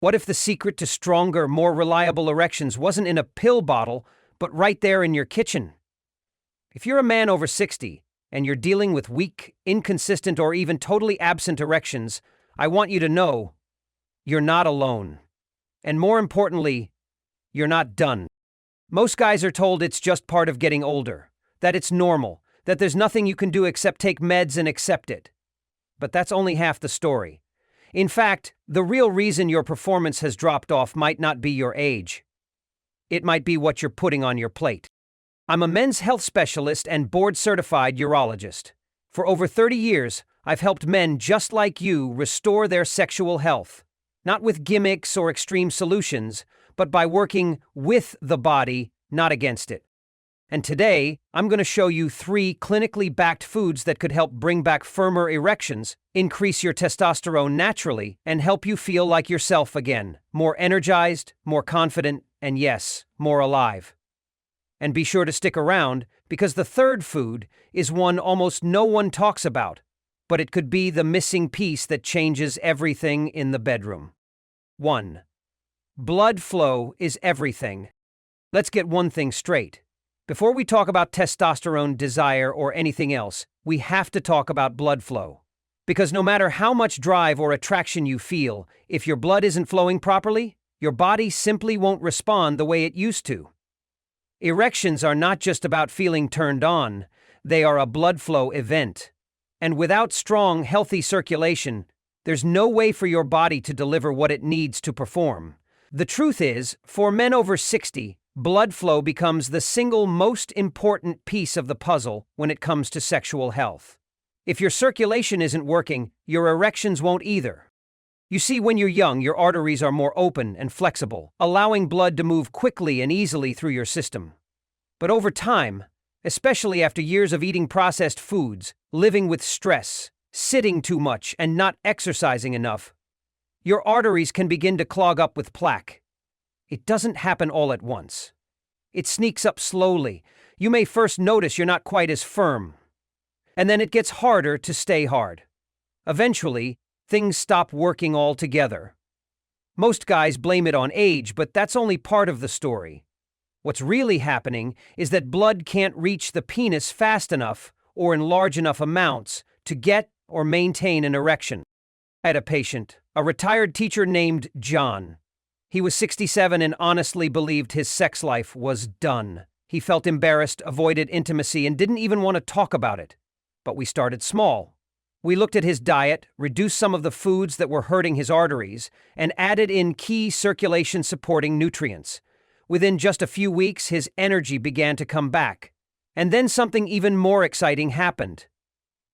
What if the secret to stronger, more reliable erections wasn't in a pill bottle, but right there in your kitchen? If you're a man over 60 and you're dealing with weak, inconsistent, or even totally absent erections, I want you to know you're not alone. And more importantly, you're not done. Most guys are told it's just part of getting older, that it's normal, that there's nothing you can do except take meds and accept it. But that's only half the story. In fact, the real reason your performance has dropped off might not be your age. It might be what you're putting on your plate. I'm a men's health specialist and board-certified urologist. For over 30 years, I've helped men just like you restore their sexual health. Not with gimmicks or extreme solutions, but by working with the body, not against it. And today, I'm going to show you 3 clinically backed foods that could help bring back firmer erections, increase your testosterone naturally, and help you feel like yourself again, more energized, more confident, and yes, more alive. And be sure to stick around, because the third food is one almost no one talks about, but it could be the missing piece that changes everything in the bedroom. 1. Blood flow is everything. Let's get one thing straight. Before we talk about testosterone, desire, or anything else, we have to talk about blood flow. Because no matter how much drive or attraction you feel, if your blood isn't flowing properly, your body simply won't respond the way it used to. Erections are not just about feeling turned on, they are a blood flow event. And without strong, healthy circulation, there's no way for your body to deliver what it needs to perform. The truth is, for men over 60, blood flow becomes the single most important piece of the puzzle when it comes to sexual health. If your circulation isn't working, your erections won't either. You see, when you're young, your arteries are more open and flexible, allowing blood to move quickly and easily through your system. But over time, especially after years of eating processed foods, living with stress, sitting too much, and not exercising enough, your arteries can begin to clog up with plaque. It doesn't happen all at once. It sneaks up slowly. You may first notice you're not quite as firm. And then it gets harder to stay hard. Eventually, things stop working altogether. Most guys blame it on age, but that's only part of the story. What's really happening is that blood can't reach the penis fast enough or in large enough amounts to get or maintain an erection. I had a patient, a retired teacher named John. He was 67 and honestly believed his sex life was done. He felt embarrassed, avoided intimacy, and didn't even want to talk about it. But we started small. We looked at his diet, reduced some of the foods that were hurting his arteries, and added in key circulation-supporting nutrients. Within just a few weeks, his energy began to come back. And then something even more exciting happened.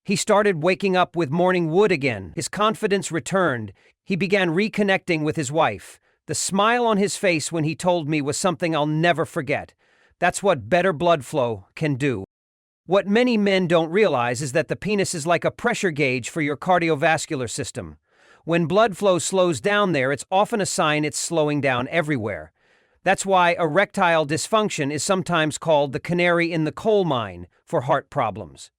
He started waking up with morning wood again. His confidence returned. He began reconnecting with his wife. The smile on his face when he told me was something I'll never forget. That's what better blood flow can do. What many men don't realize is that the penis is like a pressure gauge for your cardiovascular system. When blood flow slows down there, it's often a sign it's slowing down everywhere. That's why erectile dysfunction is sometimes called the canary in the coal mine for heart problems.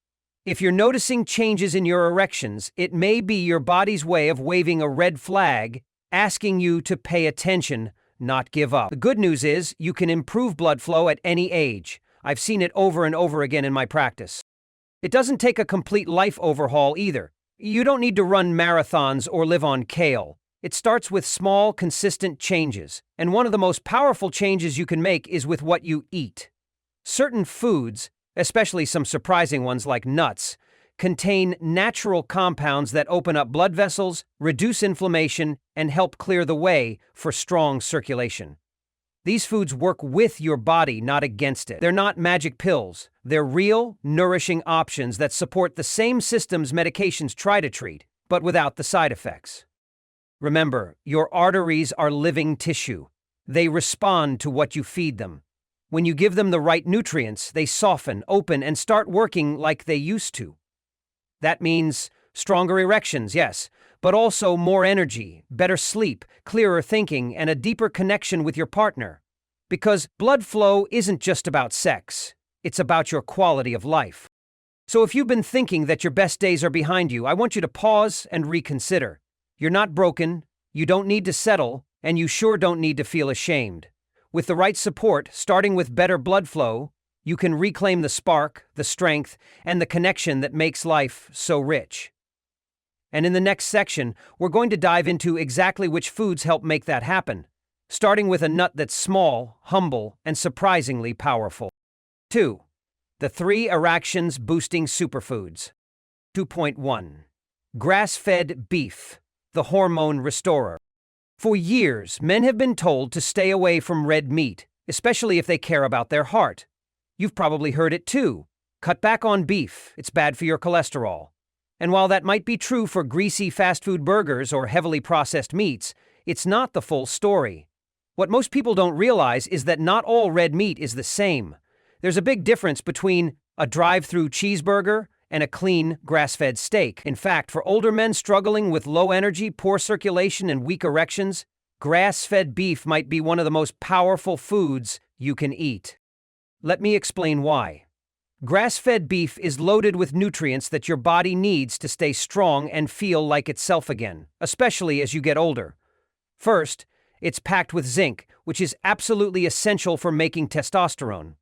If you're noticing changes in your erections, it may be your body's way of waving a red flag, asking you to pay attention, not give up. The good news is you can improve blood flow at any age. I've seen it over and over again in my practice. It doesn't take a complete life overhaul either. You don't need to run marathons or live on kale. It starts with small, consistent changes, and one of the most powerful changes you can make is with what you eat. Certain foods, especially some surprising ones like nuts, contain natural compounds that open up blood vessels, reduce inflammation, and help clear the way for strong circulation. These foods work with your body, not against it. They're not magic pills. They're real, nourishing options that support the same systems medications try to treat, but without the side effects. Remember, your arteries are living tissue. They respond to what you feed them. When you give them the right nutrients, they soften, open, and start working like they used to. That means stronger erections, yes, but also more energy, better sleep, clearer thinking, and a deeper connection with your partner. Because blood flow isn't just about sex, it's about your quality of life. So if you've been thinking that your best days are behind you, I want you to pause and reconsider. You're not broken, you don't need to settle, And you sure don't need to feel ashamed. With the right support, starting with better blood flow, you can reclaim the spark, the strength, and the connection that makes life so rich. And in the next section, we're going to dive into exactly which foods help make that happen, starting with a nut that's small, humble, and surprisingly powerful. 2. The 3 Erections-Boosting Superfoods. 2.1. Grass-fed beef, the hormone restorer. For years, men have been told to stay away from red meat, especially if they care about their heart. You've probably heard it too. Cut back on beef, it's bad for your cholesterol. And while that might be true for greasy fast food burgers or heavily processed meats, it's not the full story. What most people don't realize is that not all red meat is the same. There's a big difference between a drive-through cheeseburger and a clean, grass-fed steak. In fact, for older men struggling with low energy, poor circulation, and weak erections, grass-fed beef might be one of the most powerful foods you can eat. Let me explain why. Grass-fed beef is loaded with nutrients that your body needs to stay strong and feel like itself again, especially as you get older. First, it's packed with zinc, which is absolutely essential for making testosterone.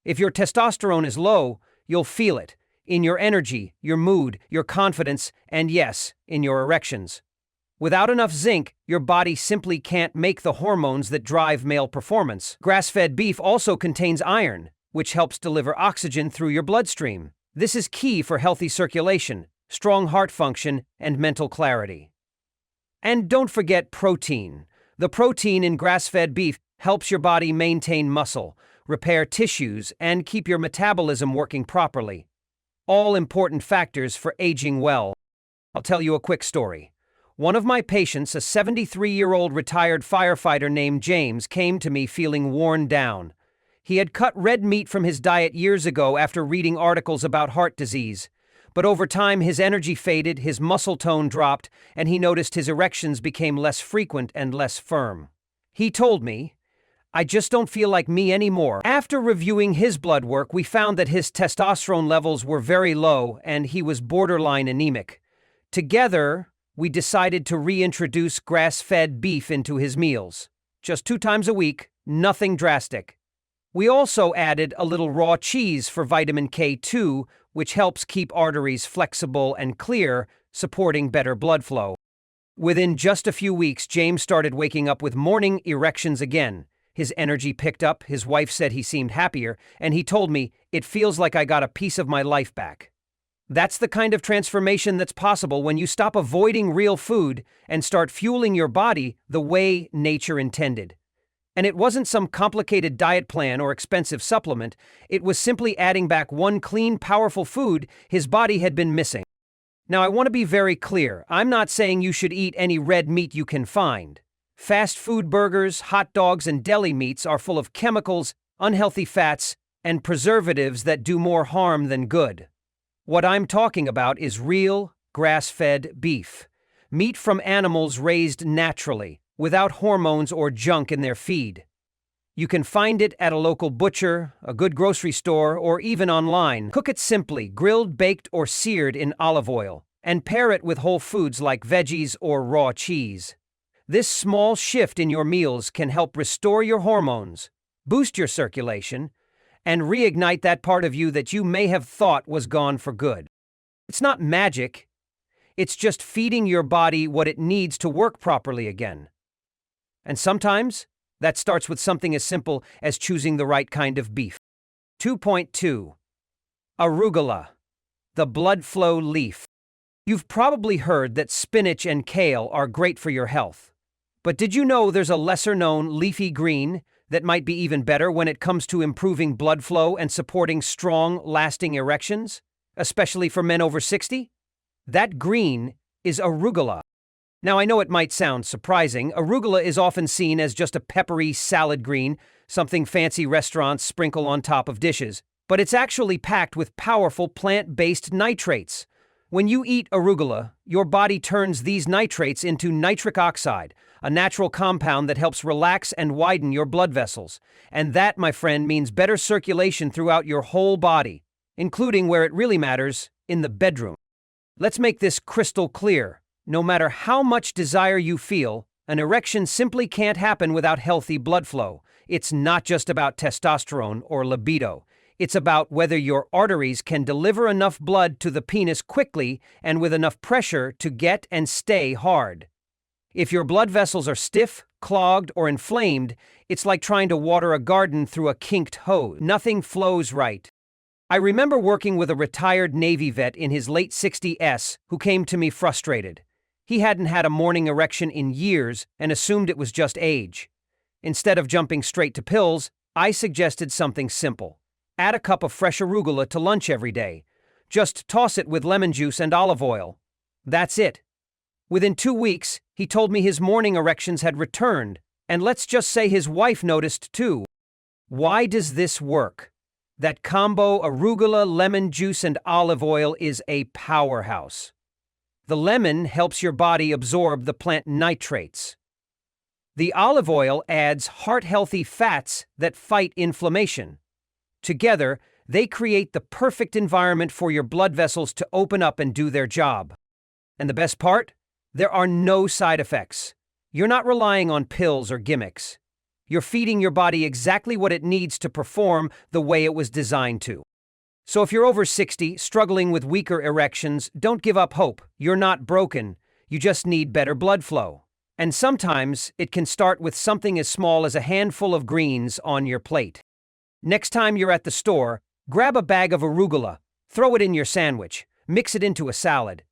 If your testosterone is low, you'll feel it in your energy, your mood, your confidence, and yes, in your erections. Without enough zinc, your body simply can't make the hormones that drive male performance. Grass-fed beef also contains iron, which helps deliver oxygen through your bloodstream. This is key for healthy circulation, strong heart function, and mental clarity. And don't forget protein. The protein in grass-fed beef helps your body maintain muscle, repair tissues, and keep your metabolism working properly. All important factors for aging well. I'll tell you a quick story. One of my patients, a 73-year-old retired firefighter named James, came to me feeling worn down. He had cut red meat from his diet years ago after reading articles about heart disease. But over time, his energy faded, his muscle tone dropped, and he noticed his erections became less frequent and less firm. He told me, "I just don't feel like me anymore." After reviewing his blood work, we found that his testosterone levels were very low and he was borderline anemic. Together, we decided to reintroduce grass-fed beef into his meals. Just 2 times a week, nothing drastic. We also added a little raw cheese for vitamin K2, which helps keep arteries flexible and clear, supporting better blood flow. Within just a few weeks, James started waking up with morning erections again. His energy picked up, his wife said he seemed happier, and he told me, "It feels like I got a piece of my life back." That's the kind of transformation that's possible when you stop avoiding real food and start fueling your body the way nature intended. And it wasn't some complicated diet plan or expensive supplement, it was simply adding back one clean, powerful food his body had been missing. Now, I want to be very clear. I'm not saying you should eat any red meat you can find. Fast food burgers, hot dogs, and deli meats are full of chemicals, unhealthy fats, and preservatives that do more harm than good. What I'm talking about is real, grass-fed beef. Meat from animals raised naturally, without hormones or junk in their feed. You can find it at a local butcher, a good grocery store, or even online. Cook it simply, grilled, baked, or seared in olive oil, and pair it with whole foods like veggies or raw cheese. This small shift in your meals can help restore your hormones, boost your circulation, and reignite that part of you that you may have thought was gone for good. It's not magic. It's just feeding your body what it needs to work properly again. And sometimes, that starts with something as simple as choosing the right kind of beef. 2.2. Arugula, the blood flow leaf. You've probably heard that spinach and kale are great for your health. But did you know there's a lesser-known leafy green that might be even better when it comes to improving blood flow and supporting strong, lasting erections, especially for men over 60? That green is arugula. Now, I know it might sound surprising. Arugula is often seen as just a peppery salad green, something fancy restaurants sprinkle on top of dishes. But it's actually packed with powerful plant-based nitrates. When you eat arugula, your body turns these nitrates into nitric oxide, a natural compound that helps relax and widen your blood vessels. And that, my friend, means better circulation throughout your whole body, including where it really matters, in the bedroom. Let's make this crystal clear. No matter how much desire you feel, An erection simply can't happen without healthy blood flow. It's not just about testosterone or libido. It's about whether your arteries can deliver enough blood to the penis quickly and with enough pressure to get and stay hard. If your blood vessels are stiff, clogged, or inflamed, it's like trying to water a garden through a kinked hose. Nothing flows right. I remember working with a retired Navy vet in his late 60s who came to me frustrated. He hadn't had a morning erection in years and assumed it was just age. Instead of jumping straight to pills, I suggested something simple. Add a cup of fresh arugula to lunch every day. Just toss it with lemon juice and olive oil. That's it. Within 2 weeks, he told me his morning erections had returned, and let's just say his wife noticed too. Why does this work? That combo arugula, lemon juice, and olive oil is a powerhouse. The lemon helps your body absorb the plant nitrates. The olive oil adds heart-healthy fats that fight inflammation. Together, they create the perfect environment for your blood vessels to open up and do their job. And the best part? There are no side effects. You're not relying on pills or gimmicks. You're feeding your body exactly what it needs to perform the way it was designed to. So if you're over 60, struggling with weaker erections, don't give up hope. You're not broken. You just need better blood flow. And sometimes it can start with something as small as a handful of greens on your plate. Next time you're at the store, grab a bag of arugula, throw it in your sandwich, mix it into a salad.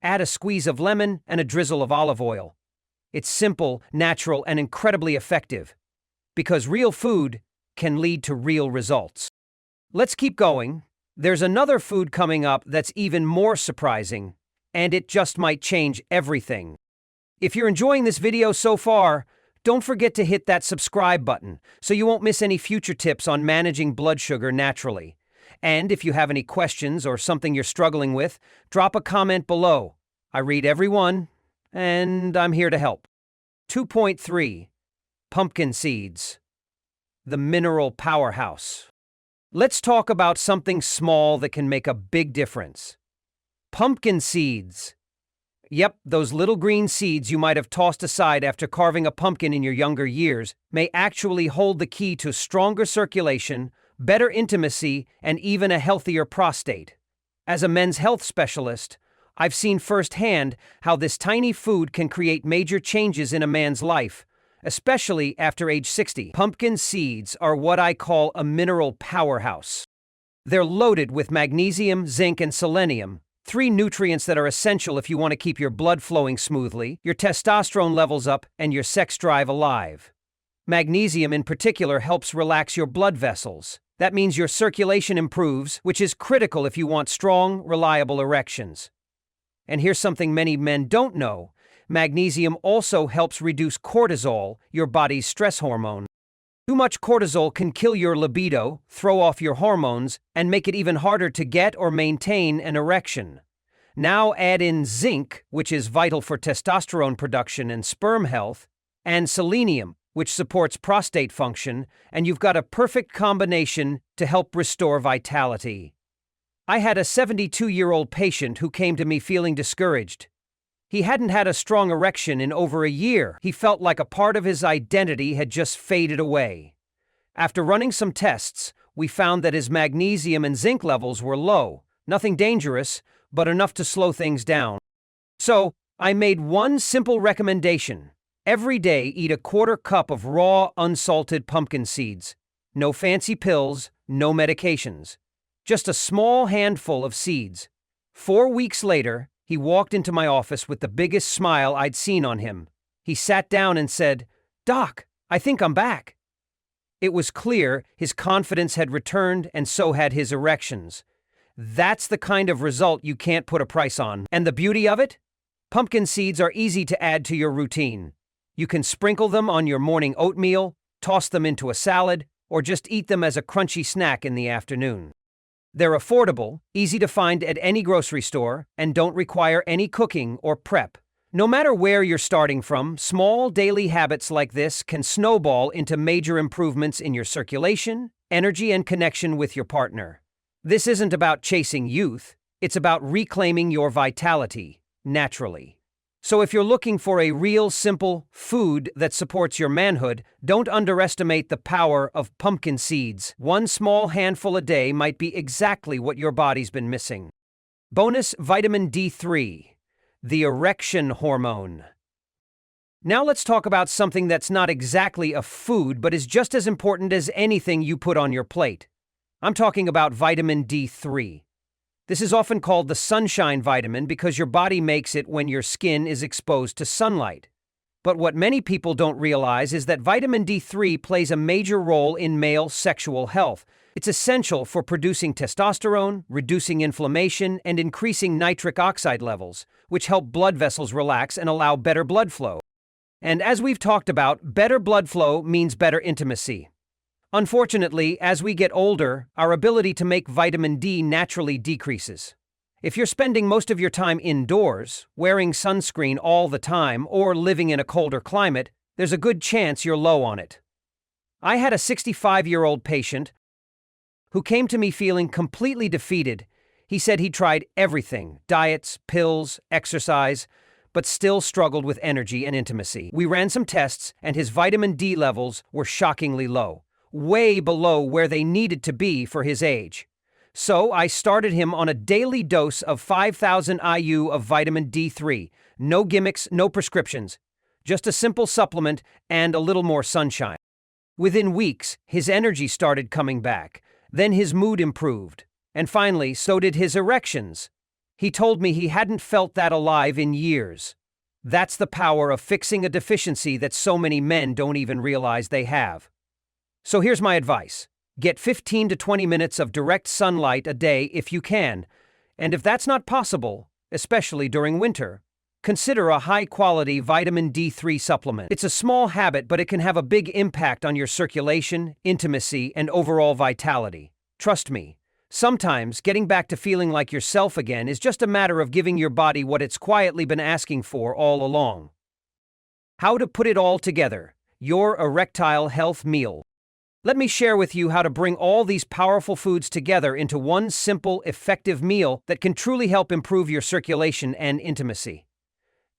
Add a squeeze of lemon and a drizzle of olive oil. It's simple, natural, and incredibly effective. Because real food can lead to real results. Let's keep going. There's another food coming up that's even more surprising, and it just might change everything. If you're enjoying this video so far, don't forget to hit that subscribe button so you won't miss any future tips on managing blood sugar naturally. And if you have any questions or something you're struggling with, drop a comment below. I read every one, and I'm here to help. 2.3. Pumpkin seeds. The mineral powerhouse. Let's talk about something small that can make a big difference. Pumpkin seeds. Yep, those little green seeds you might have tossed aside after carving a pumpkin in your younger years may actually hold the key to stronger circulation, better intimacy, and even a healthier prostate. As a men's health specialist, I've seen firsthand how this tiny food can create major changes in a man's life, especially after age 60. Pumpkin seeds are what I call a mineral powerhouse. They're loaded with magnesium, zinc, and selenium, 3 nutrients that are essential if you want to keep your blood flowing smoothly, your testosterone levels up, and your sex drive alive. Magnesium in particular helps relax your blood vessels. That means your circulation improves, which is critical if you want strong, reliable erections. And here's something many men don't know. Magnesium also helps reduce cortisol, your body's stress hormone. Too much cortisol can kill your libido, throw off your hormones, and make it even harder to get or maintain an erection. Now add in zinc, which is vital for testosterone production and sperm health, and selenium, which supports prostate function, and you've got a perfect combination to help restore vitality. I had a 72-year-old patient who came to me feeling discouraged. He hadn't had a strong erection in over a year. He felt like a part of his identity had just faded away. After running some tests, we found that his magnesium and zinc levels were low. Nothing dangerous, but enough to slow things down. So, I made one simple recommendation. Every day, eat a 1/4 cup of raw, unsalted pumpkin seeds. No fancy pills, no medications. Just a small handful of seeds. 4 weeks later, he walked into my office with the biggest smile I'd seen on him. He sat down and said, "Doc, I think I'm back." It was clear his confidence had returned and so had his erections. That's the kind of result you can't put a price on. And the beauty of it? Pumpkin seeds are easy to add to your routine. You can sprinkle them on your morning oatmeal, toss them into a salad, or just eat them as a crunchy snack in the afternoon. They're affordable, easy to find at any grocery store, and don't require any cooking or prep. No matter where you're starting from, small daily habits like this can snowball into major improvements in your circulation, energy, and connection with your partner. This isn't about chasing youth, it's about reclaiming your vitality, naturally. So if you're looking for a real simple food that supports your manhood, don't underestimate the power of pumpkin seeds. One small handful a day might be exactly what your body's been missing. Bonus vitamin D3, the erection hormone. Now let's talk about something that's not exactly a food, but is just as important as anything you put on your plate. I'm talking about vitamin D3. This is often called the sunshine vitamin because your body makes it when your skin is exposed to sunlight. But what many people don't realize is that vitamin D3 plays a major role in male sexual health. It's essential for producing testosterone, reducing inflammation, and increasing nitric oxide levels, which help blood vessels relax and allow better blood flow. And as we've talked about, better blood flow means better intimacy. Unfortunately, as we get older, our ability to make vitamin D naturally decreases. If you're spending most of your time indoors, wearing sunscreen all the time, or living in a colder climate, there's a good chance you're low on it. I had a 65-year-old patient who came to me feeling completely defeated. He said he tried everything, diets, pills, exercise, but still struggled with energy and intimacy. We ran some tests, and his vitamin D levels were shockingly low, way below where they needed to be for his age. So I started him on a daily dose of 5,000 IU of vitamin D3. No gimmicks, no prescriptions. Just a simple supplement and a little more sunshine. Within weeks, his energy started coming back. Then his mood improved. And finally, so did his erections. He told me he hadn't felt that alive in years. That's the power of fixing a deficiency that so many men don't even realize they have. So here's my advice. Get 15 to 20 minutes of direct sunlight a day if you can. And if that's not possible, especially during winter, consider a high-quality vitamin D3 supplement. It's a small habit, but it can have a big impact on your circulation, intimacy, and overall vitality. Trust me, sometimes getting back to feeling like yourself again is just a matter of giving your body what it's quietly been asking for all along. How to put it all together. Your erectile health meal. Let me share with you how to bring all these powerful foods together into one simple, effective meal that can truly help improve your circulation and intimacy.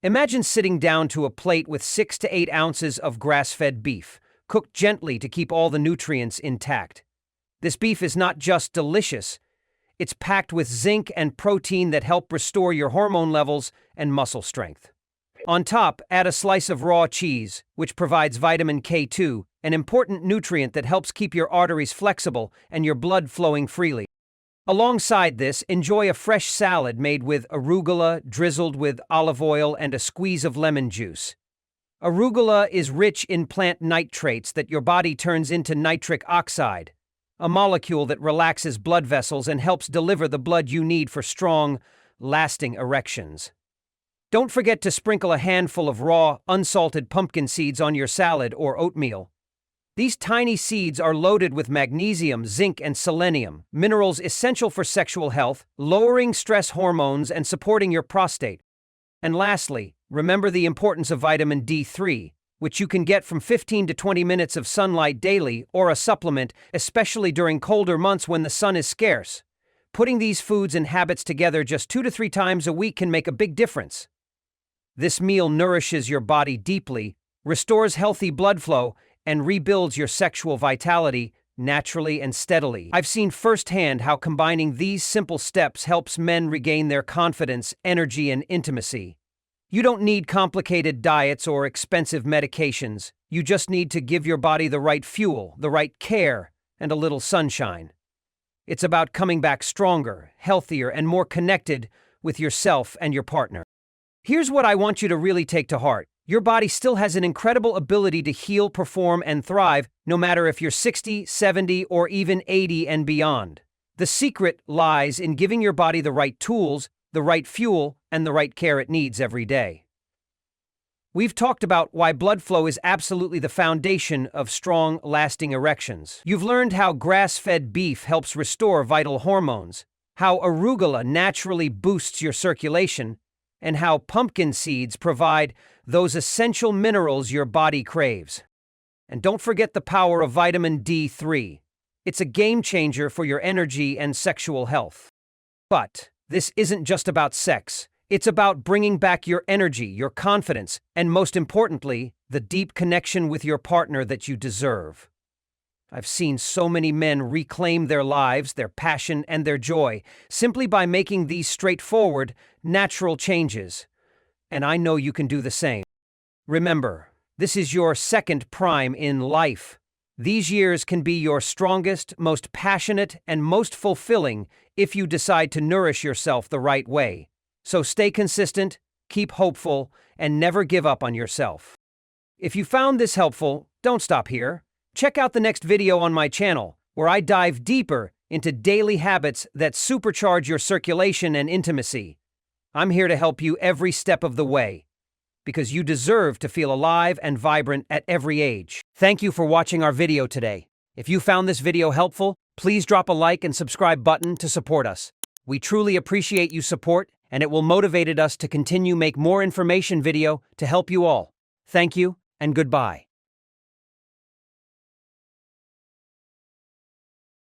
Imagine sitting down to a plate with 6 to 8 ounces of grass-fed beef, cooked gently to keep all the nutrients intact. This beef is not just delicious, it's packed with zinc and protein that help restore your hormone levels and muscle strength. On top, add a slice of raw cheese, which provides vitamin K2, an important nutrient that helps keep your arteries flexible and your blood flowing freely. Alongside this, enjoy a fresh salad made with arugula drizzled with olive oil and a squeeze of lemon juice. Arugula is rich in plant nitrates that your body turns into nitric oxide, a molecule that relaxes blood vessels and helps deliver the blood you need for strong, lasting erections. Don't forget to sprinkle a handful of raw, unsalted pumpkin seeds on your salad or oatmeal. These tiny seeds are loaded with magnesium, zinc, and selenium, minerals essential for sexual health, lowering stress hormones and supporting your prostate. And lastly, remember the importance of vitamin D3, which you can get from 15 to 20 minutes of sunlight daily or a supplement, especially during colder months when the sun is scarce. Putting these foods and habits together just 2 to 3 times a week can make a big difference. This meal nourishes your body deeply, restores healthy blood flow, and rebuilds your sexual vitality naturally and steadily. I've seen firsthand how combining these simple steps helps men regain their confidence, energy, and intimacy. You don't need complicated diets or expensive medications. You just need to give your body the right fuel, the right care, and a little sunshine. It's about coming back stronger, healthier, and more connected with yourself and your partner. Here's what I want you to really take to heart. Your body still has an incredible ability to heal, perform, and thrive, no matter if you're 60, 70, or even 80 and beyond. The secret lies in giving your body the right tools, the right fuel, and the right care it needs every day. We've talked about why blood flow is absolutely the foundation of strong, lasting erections. You've learned how grass-fed beef helps restore vital hormones, how arugula naturally boosts your circulation, and how pumpkin seeds provide those essential minerals your body craves. And don't forget the power of vitamin D3. It's a game changer for your energy and sexual health. But this isn't just about sex. It's about bringing back your energy, your confidence, and most importantly, the deep connection with your partner that you deserve. I've seen so many men reclaim their lives, their passion, and their joy simply by making these straightforward, natural changes. And I know you can do the same. Remember, this is your second prime in life. These years can be your strongest, most passionate, and most fulfilling if you decide to nourish yourself the right way. So stay consistent, keep hopeful, and never give up on yourself. If you found this helpful, don't stop here. Check out the next video on my channel, where I dive deeper into daily habits that supercharge your circulation and intimacy. I'm here to help you every step of the way, because you deserve to feel alive and vibrant at every age. Thank you for watching our video today. If you found this video helpful, please drop a like and subscribe button to support us. We truly appreciate you support, and it will motivate us to continue make more information video to help you all. Thank you, and goodbye.